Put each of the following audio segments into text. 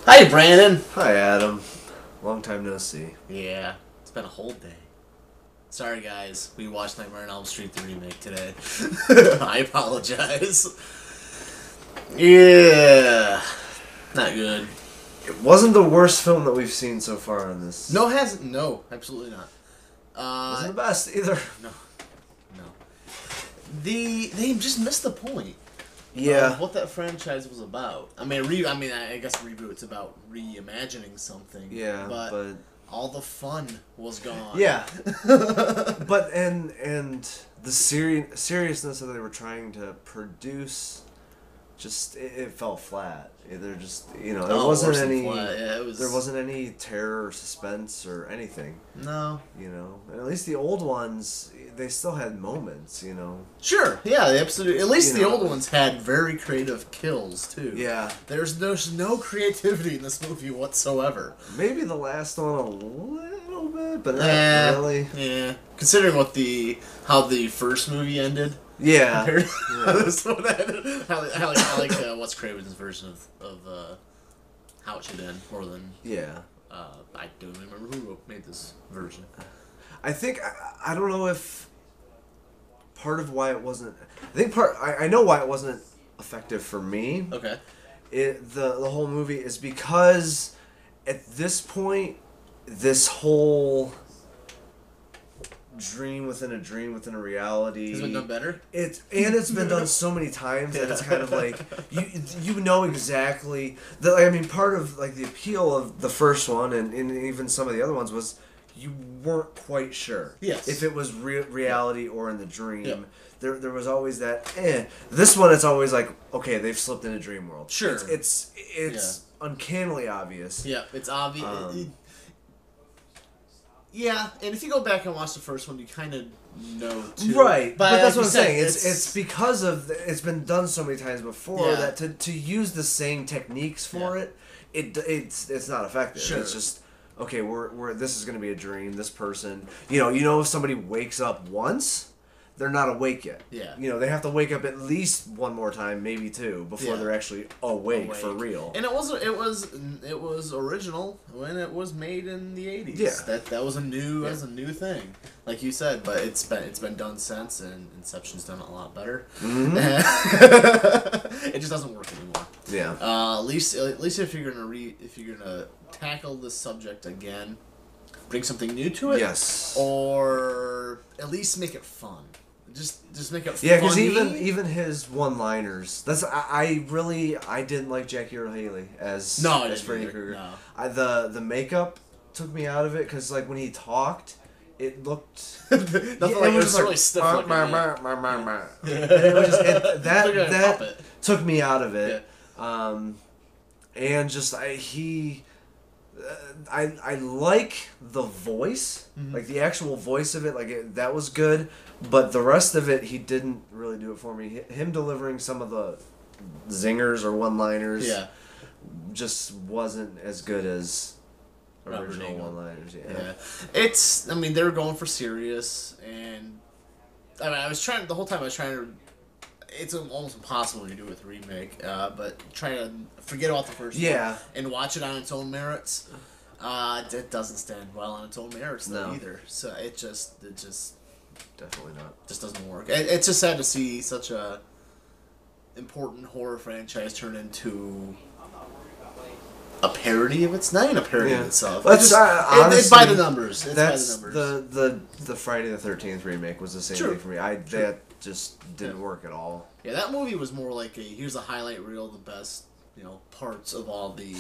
Hi, Brandon. Hi, Adam. Long time no see. Yeah, it's been a whole day. Sorry, guys. We watched Nightmare on Elm Street the remake today. I apologize. Yeah, not good. It wasn't the worst film that we've seen so far on this. No, it hasn't. No, absolutely not. Wasn't the best either. No, no. They just missed the point. Yeah. Of what that franchise was about. I mean, I guess reboot's about reimagining something. Yeah, but all the fun was gone. yeah. But and the seriousness that they were trying to produce, just it fell flat. There just there wasn't any. Yeah, There wasn't any terror or suspense or anything. No. And at least the old ones, they still had moments. Sure. Yeah, they absolutely. At least the old ones had very creative kills too. Yeah. There's no creativity in this movie whatsoever. Maybe the last one a little bit, but not really. Yeah. Considering how the first movie ended. Yeah. Compared to this one ended. I like Wes Craven's version of how it should end more than. Yeah. I don't remember who made this version. I think I don't know if part of why it wasn't. I know why it wasn't effective for me. Okay. The whole movie is because at this point, this whole dream within a reality has been done better. It's been done so many times that it's kind of like you know exactly that. I mean, part of like the appeal of the first one and even some of the other ones was you weren't quite sure if it was reality or in the dream. Yep. There was always that. This one, it's always like, okay, they've slipped in a dream world. Sure, it's uncannily obvious. Yeah, it's obvious. Yeah, and if you go back and watch the first one, you kind of know too. Right, but that's what I'm said, saying. It's because of it's been done so many times before that to use the same techniques for it's not effective. Sure. It's just okay. We're this is going to be a dream. This person, if somebody wakes up once, they're not awake yet. Yeah. They have to wake up at least one more time, maybe two, before they're actually awake for real. And it was original when it was made in the 80s. Yeah. That was a new thing, like you said. But it's been done since, and Inception's done it a lot better. Mm-hmm. It just doesn't work anymore. Yeah. At least if you're gonna tackle this subject again, bring something new to it. Yes. Or at least make it fun. Just make it funny. Yeah, because even his one-liners. I didn't like Jackie Earle Haley as Freddy Krueger. No. The makeup took me out of it because like when he talked, it looked it was really stiff. That took me out of it. Yeah. And just I like the voice, like the actual voice of it, that was good, but the rest of it, he didn't really do it for me. Him delivering some of the zingers or one-liners just wasn't as good as original one-liners. Yeah. They were going for serious, and the whole time I was trying to. It's almost impossible to do with a remake, but try to forget about the first one and watch it on its own merits. It doesn't stand well on its own merits either. So it just definitely not. Just doesn't work. It's just sad to see such a important horror franchise turn into a parody of it's not even a parody of itself. Honestly, it's by the numbers. That's the Friday the 13th remake was the same thing for me. That just didn't work at all. Yeah, that movie was more like here's a highlight reel of the best, parts of all the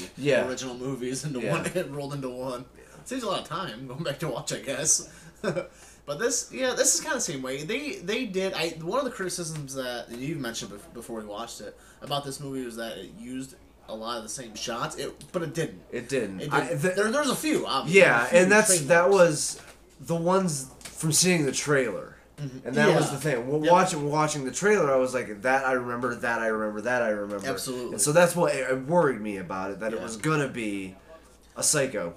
original movies into one, rolled into one. Yeah. Saves a lot of time going back to watch, I guess. But this is kind of the same way. They did. One of the criticisms that you mentioned before we watched it about this movie was that it used a lot of the same shots. But it didn't. It didn't. There's a few, obviously. Yeah, and that was the ones from seeing the trailer. Mm-hmm. And that was the thing. Watching the trailer, I was like, that I remember, that I remember, that I remember. Absolutely. And so that's what it worried me about it, that it was gonna be a Psycho.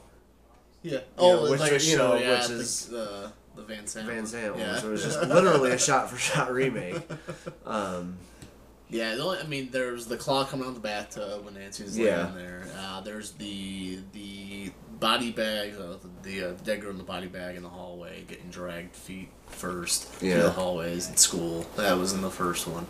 Yeah. Which is the Van Sant. Van Sant one. So it was just literally a shot-for-shot remake. Yeah, I mean, there's the claw coming out of the bathtub when Nancy's laying there. There's the body bag, the dead girl in the body bag in the hallway getting dragged feet first through the hallways in school. That was in the first one.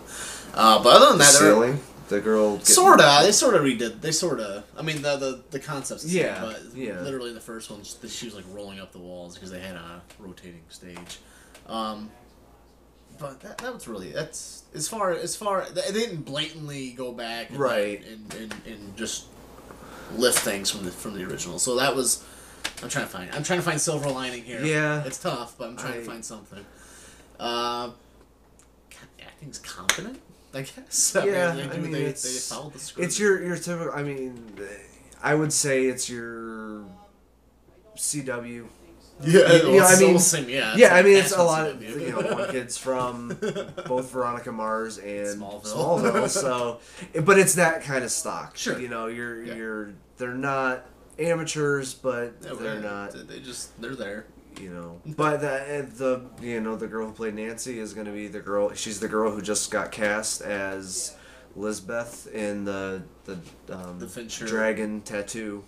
But other than that, ceiling. The girl... They sort of redid... They sort of... I mean, the concept's the same, but literally in the first one, she was, like, rolling up the walls because they had a rotating stage. But that was really... That's... As far... They didn't blatantly go back and just lift things from the original. So that was... I'm trying to find silver lining here. Yeah. It's tough, but I'm trying to find something. Acting's competent, I guess. Yeah, they followed the script. It's your typical. I mean, I would say it's your CW. Yeah, I mean, I mean, it's a lot of one kid's from both Veronica Mars and Smallville. So, but it's that kind of stock. Sure, they're not amateurs, but they're not. They're there. But the girl who played Nancy is going to be the girl. She's the girl who just got cast as Lisbeth in the Fincher Dragon Tattoo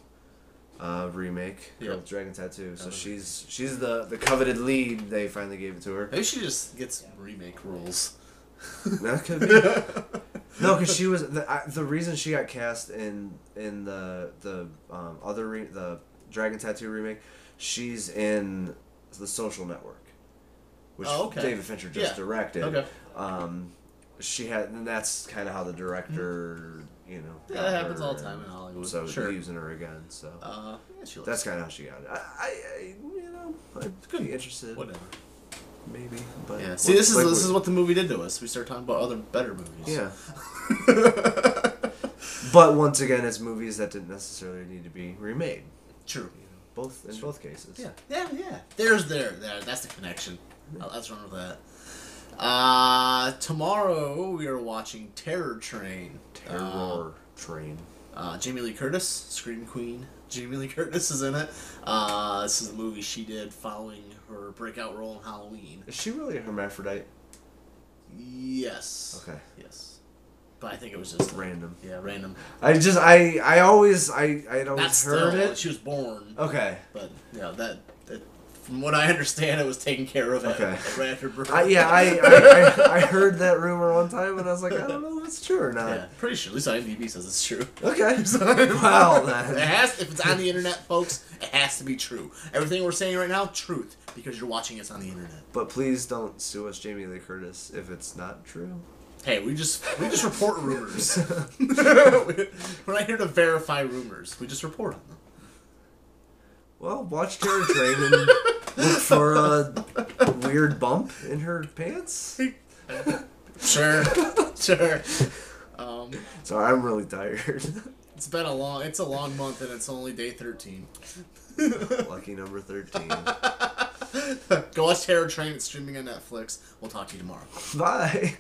remake. Girl with Dragon Tattoo. So she's the coveted lead. They finally gave it to her. Maybe she just gets remake roles. That could be. No, because she was the reason she got cast in the Dragon Tattoo remake. She's in The Social Network, which David Fincher just directed. Okay. And that's kind of how the director, that happens all the time in Hollywood. So using her again. So that's kind of how she got it. I'd be interested. Whatever. Maybe, but yeah. See, this is what the movie did to us. We started talking about other better movies. Yeah. But once again, it's movies that didn't necessarily need to be remade. True. In both cases. Yeah. That's the connection. Let's run with that. Tomorrow we are watching Terror Train. Jamie Lee Curtis, Scream Queen. Jamie Lee Curtis is in it. This is the movie she did following her breakout role in Halloween. Is she really a hermaphrodite? Yes. Okay. Yes. But I think it was just random. Yeah, random. I'd always heard it. She was born. Okay. But that from what I understand, it was taken care of right after birth. I heard that rumor one time, and I was like, I don't know if it's true or not. Yeah, pretty sure. At least IMDb says it's true. Okay. Wow, then. If it's on the internet, folks, it has to be true. Everything we're saying right now, truth, because you're watching us on the internet. But please don't sue us, Jamie Lee Curtis, if it's not true. Hey, we just report rumors. We're not here to verify rumors. We just report on them. Well, watch Terror Train and look for a weird bump in her pants. Sure. So I'm really tired. It's a long month and it's only day 13. Lucky number 13. Go watch Terror Train. It's streaming on Netflix. We'll talk to you tomorrow. Bye.